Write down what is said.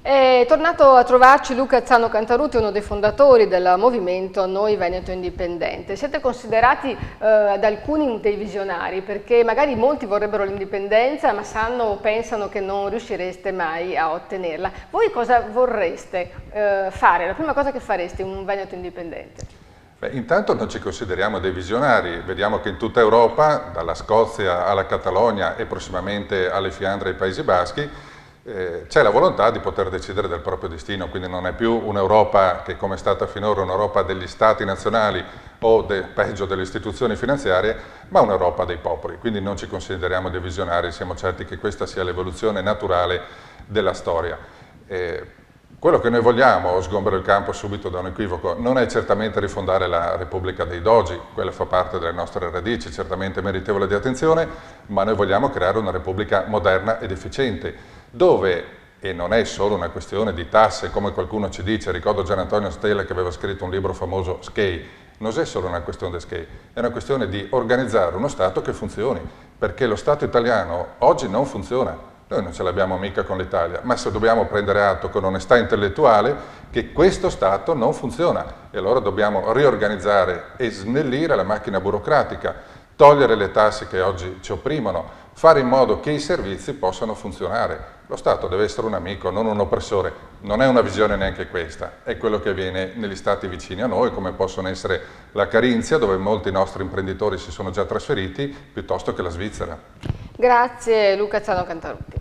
È tornato a trovarci Luca Zano Cantarutti, uno dei fondatori del movimento Noi Veneto Indipendente. Siete considerati da alcuni dei visionari, perché magari molti vorrebbero l'indipendenza, ma pensano che non riuscireste mai a ottenerla. Voi cosa vorreste fare? La prima cosa che fareste in un Veneto indipendente? Beh, intanto non ci consideriamo dei visionari, vediamo che in tutta Europa, dalla Scozia alla Catalogna e prossimamente alle Fiandre e ai Paesi Baschi, c'è la volontà di poter decidere del proprio destino, quindi non è più un'Europa che, come è stata finora, un'Europa degli stati nazionali o peggio delle istituzioni finanziarie, ma un'Europa dei popoli. Quindi non ci consideriamo dei visionari, siamo certi che questa sia l'evoluzione naturale della storia. Quello che noi vogliamo, sgombero il campo subito da un equivoco, non è certamente rifondare la Repubblica dei Dogi, quella fa parte delle nostre radici, certamente meritevole di attenzione, ma noi vogliamo creare una Repubblica moderna ed efficiente, dove, e non è solo una questione di tasse, come qualcuno ci dice, ricordo Gian Antonio Stella che aveva scritto un libro famoso, SCEI, non è solo una questione di SCEI, è una questione di organizzare uno Stato che funzioni, perché lo Stato italiano oggi non funziona. Noi non ce l'abbiamo mica con l'Italia, ma se dobbiamo prendere atto con onestà intellettuale che questo Stato non funziona e allora dobbiamo riorganizzare e snellire la macchina burocratica, togliere le tasse che oggi ci opprimono, fare in modo che i servizi possano funzionare. Lo Stato deve essere un amico, non un oppressore. Non è una visione neanche questa, è quello che avviene negli stati vicini a noi, come possono essere la Carinzia, dove molti nostri imprenditori si sono già trasferiti, piuttosto che la Svizzera. Grazie Luca Zano Cantarutti.